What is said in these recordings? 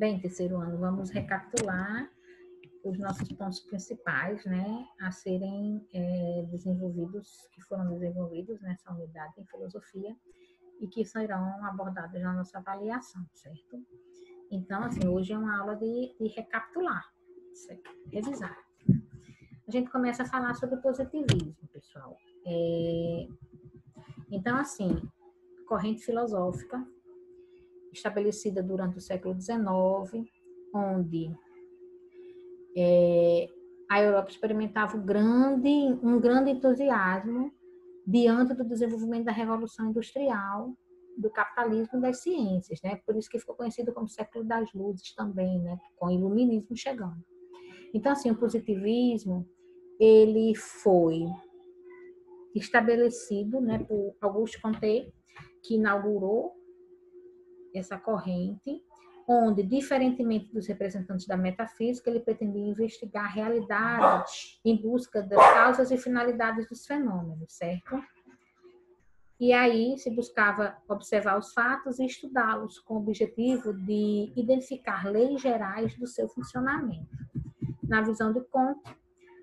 Bem, terceiro ano, vamos recapitular os nossos pontos principais, né, a serem desenvolvidos, que foram desenvolvidos nessa unidade em filosofia e que serão abordados na nossa avaliação, certo? Então, assim, hoje é uma aula de recapitular, certo? Revisar. A gente começa a falar sobre o positivismo, pessoal. Então, assim, corrente filosófica estabelecida durante o século XIX, onde a Europa experimentava um grande entusiasmo diante do desenvolvimento da Revolução Industrial, do capitalismo e das ciências, né? Por isso que ficou conhecido como século das luzes também, né? Com o iluminismo chegando. Então, assim, o positivismo, ele foi estabelecido, né, por Auguste Comte, que inaugurou essa corrente, onde, diferentemente dos representantes da metafísica, ele pretendia investigar a realidade em busca das causas e finalidades dos fenômenos, certo? E aí se buscava observar os fatos e estudá-los com o objetivo de identificar leis gerais do seu funcionamento. Na visão de Comte,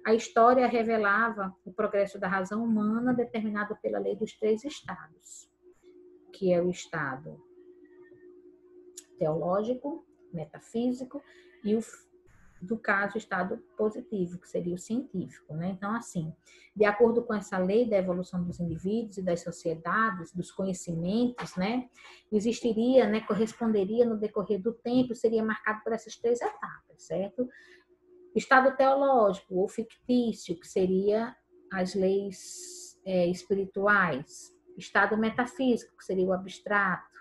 a história revelava o progresso da razão humana determinado pela lei dos três estados, que é o estado teológico, metafísico e do caso, o estado positivo, que seria o científico, né? Então, assim, de acordo com essa lei da evolução dos indivíduos e das sociedades, dos conhecimentos, né? Existiria, né? Corresponderia no decorrer do tempo, seria marcado por essas três etapas, certo? Estado teológico ou fictício, que seria as leis espirituais. Estado metafísico, que seria o abstrato.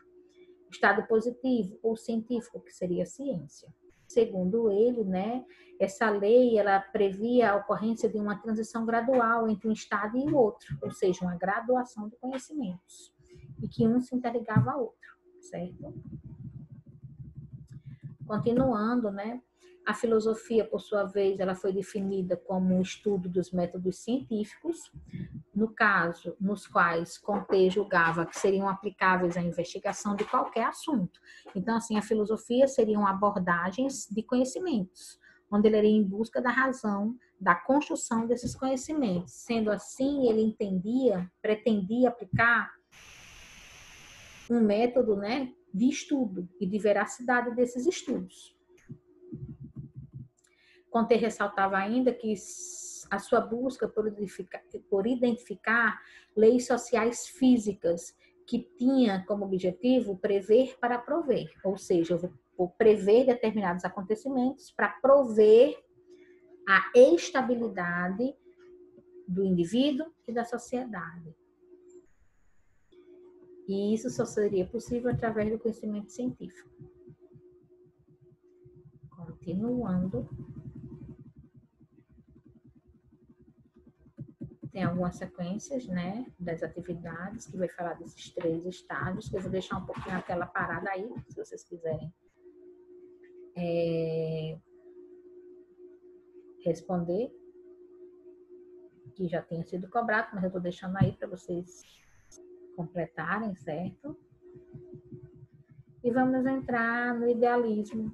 Estado positivo ou científico, que seria a ciência. Segundo ele, né, essa lei ela previa a ocorrência de uma transição gradual entre um estado e o outro, ou seja, uma graduação de conhecimentos, e que um se interligava ao outro, certo? Continuando, né, a filosofia, por sua vez, ela foi definida como o estudo dos métodos científicos, no caso, nos quais Comte julgava que seriam aplicáveis à investigação de qualquer assunto. Então, assim, a filosofia seriam abordagens de conhecimentos, onde ele iria em busca da razão, da construção desses conhecimentos. Sendo assim, ele pretendia aplicar um método, né, de estudo e de veracidade desses estudos. Comte ressaltava ainda que a sua busca por identificar leis sociais físicas que tinha como objetivo prever para prover, ou seja, eu vou prever determinados acontecimentos para prover a estabilidade do indivíduo e da sociedade. E isso só seria possível através do conhecimento científico. Continuando. Tem algumas sequências, né, das atividades, que vai falar desses três estágios, que eu vou deixar um pouquinho a tela parada aí, se vocês quiserem responder, que já tenha sido cobrado, mas eu estou deixando aí para vocês completarem, certo? E vamos entrar no idealismo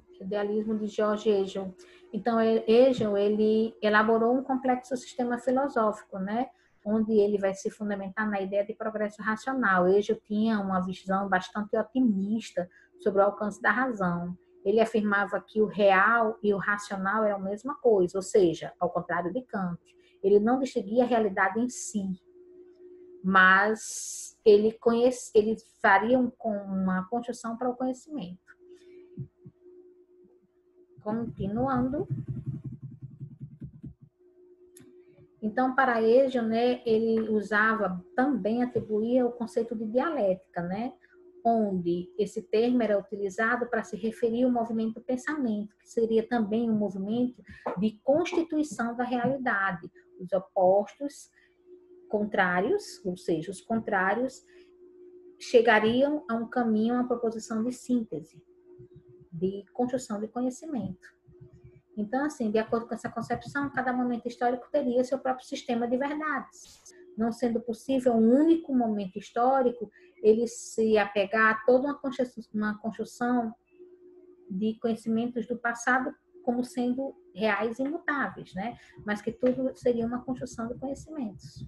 de George Hegel. Então, Hegel, ele elaborou um complexo sistema filosófico, né? Onde ele vai se fundamentar na ideia de progresso racional. Hegel tinha uma visão bastante otimista sobre o alcance da razão. Ele afirmava que o real e o racional eram a mesma coisa, ou seja, ao contrário de Kant. Ele não distinguia a realidade em si, mas ele faria uma construção para o conhecimento. Continuando. Então, para Hegel, né, ele atribuía o conceito de dialética, né, onde esse termo era utilizado para se referir ao movimento do pensamento, que seria também um movimento de constituição da realidade. Os opostos contrários, ou seja, os contrários, chegariam a um caminho, a uma proposição de síntese, de construção de conhecimento. Então, assim, de acordo com essa concepção, cada momento histórico teria seu próprio sistema de verdades. Não sendo possível um único momento histórico, ele se apegar a toda uma construção de conhecimentos do passado como sendo reais e imutáveis, né? Mas que tudo seria uma construção de conhecimentos.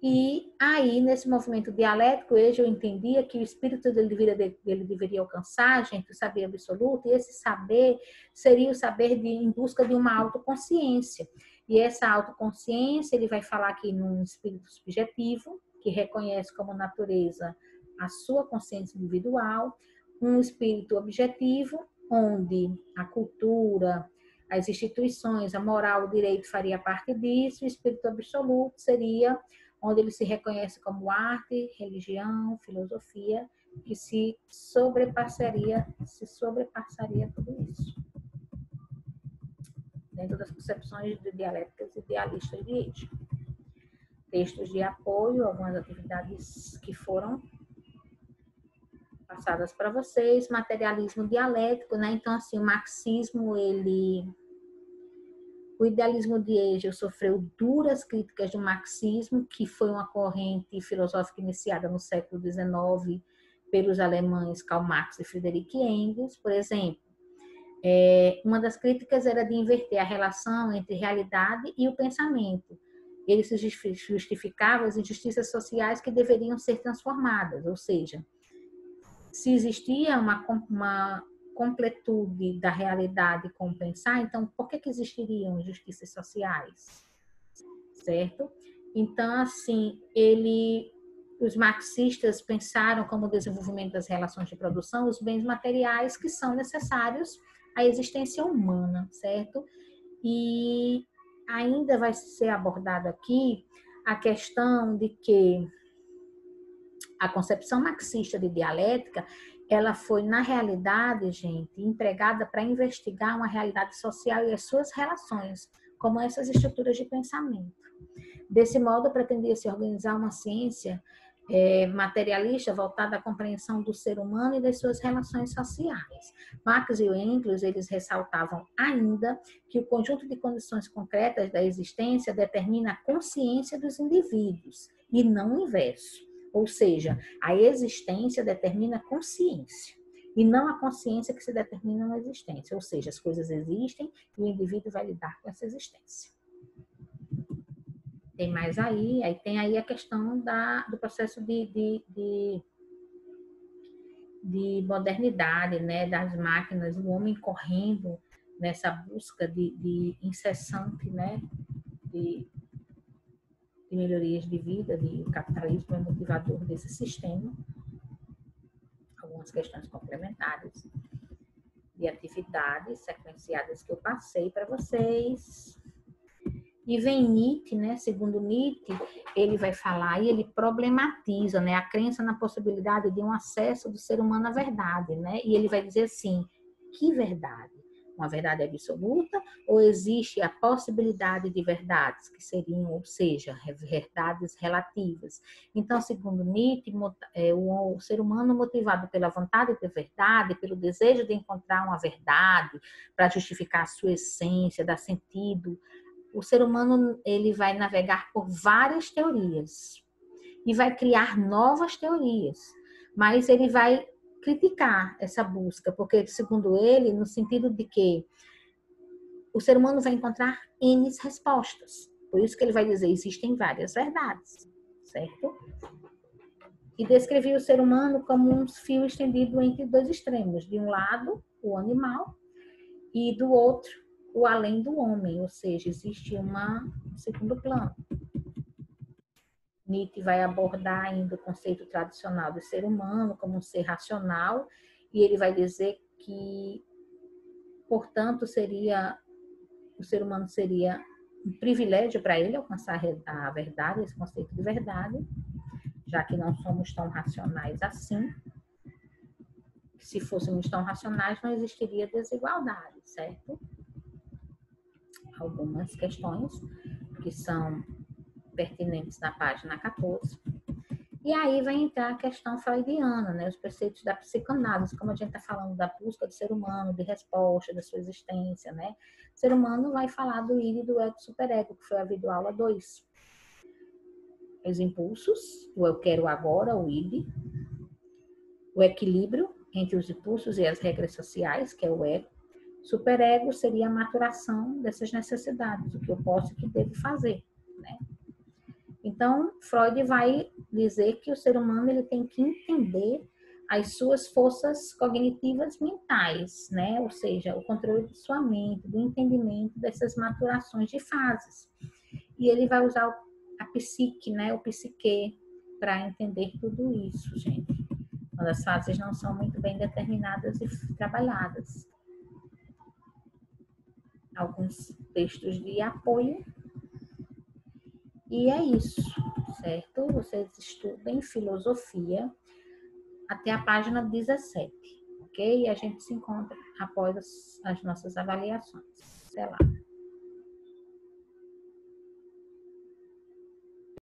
E aí, nesse movimento dialético, eu entendia que o espírito dele deveria alcançar, gente, o saber absoluto, e esse saber seria o saber em busca de uma autoconsciência. E essa autoconsciência, ele vai falar aqui num espírito subjetivo, que reconhece como natureza a sua consciência individual, um espírito objetivo, onde a cultura, as instituições, a moral, o direito faria parte disso, o espírito absoluto seria onde ele se reconhece como arte, religião, filosofia, que se sobrepassaria tudo isso. Dentro das concepções de dialéticas idealistas de Hegel. Textos de apoio, algumas atividades que foram passadas para vocês, materialismo dialético, né? Então, assim, o marxismo, o idealismo de Hegel sofreu duras críticas do marxismo, que foi uma corrente filosófica iniciada no século XIX pelos alemães Karl Marx e Friedrich Engels, por exemplo. Uma das críticas era de inverter a relação entre realidade e o pensamento. Ele se justificava as injustiças sociais que deveriam ser transformadas, ou seja, se existia uma completude da realidade com o pensar, então por que existiriam injustiças sociais? Certo? Então, assim, os marxistas pensaram como o desenvolvimento das relações de produção os bens materiais que são necessários à existência humana, certo? E ainda vai ser abordado aqui a questão de que a concepção marxista de dialética, ela foi, na realidade, gente, empregada para investigar uma realidade social e as suas relações, como essas estruturas de pensamento. Desse modo, pretendia-se organizar uma ciência materialista voltada à compreensão do ser humano e das suas relações sociais. Marx e Engels, eles ressaltavam ainda que o conjunto de condições concretas da existência determina a consciência dos indivíduos, e não o inverso. Ou seja, a existência determina a consciência, e não a consciência que se determina na existência. Ou seja, as coisas existem e o indivíduo vai lidar com essa existência. Tem mais aí tem aí a questão do processo de modernidade, né, das máquinas, o homem correndo nessa busca de incessante, né, de melhorias de vida, o capitalismo é motivador desse sistema. Algumas questões complementares de atividades sequenciadas que eu passei para vocês. E vem Nietzsche, né? Segundo Nietzsche, ele vai falar e ele problematiza, né, a crença na possibilidade de um acesso do ser humano à verdade, né? E ele vai dizer assim: que verdade? Uma verdade absoluta ou existe a possibilidade de verdades que seriam, ou seja, verdades relativas? Então, segundo Nietzsche, o ser humano motivado pela vontade de verdade, pelo desejo de encontrar uma verdade para justificar a sua essência, dar sentido, o ser humano ele vai navegar por várias teorias e vai criar novas teorias, mas ele vai criticar essa busca, porque, segundo ele, no sentido de que o ser humano vai encontrar N respostas. Por isso que ele vai dizer, existem várias verdades, certo? E descrevia o ser humano como um fio estendido entre dois extremos. De um lado, o animal, e do outro, o além do homem, ou seja, existe um segundo plano. Nietzsche vai abordar ainda o conceito tradicional do ser humano como um ser racional, e ele vai dizer que, portanto, o ser humano seria um privilégio para ele alcançar a verdade, esse conceito de verdade, já que não somos tão racionais assim. Se fôssemos tão racionais, não existiria desigualdade, certo? Algumas questões que são pertinentes na página 14. E aí vai entrar a questão freudiana, né? Os preceitos da psicanálise, como a gente está falando da busca do ser humano, de resposta da sua existência, né? O ser humano vai falar do id e do ego superego, que foi a videoaula 2. Os impulsos, o eu quero agora, o id, o equilíbrio entre os impulsos e as regras sociais, que é o ego. Superego seria a maturação dessas necessidades, o que eu posso e que devo fazer, né? Então, Freud vai dizer que o ser humano ele tem que entender as suas forças cognitivas mentais, né? Ou seja, o controle de sua mente, do entendimento dessas maturações de fases. E ele vai usar a psique, né? O psique, para entender tudo isso, gente. Quando as fases não são muito bem determinadas e trabalhadas. Alguns textos de apoio. E é isso, certo? Vocês estudem filosofia até a página 17, ok? E a gente se encontra após as nossas avaliações. Até lá.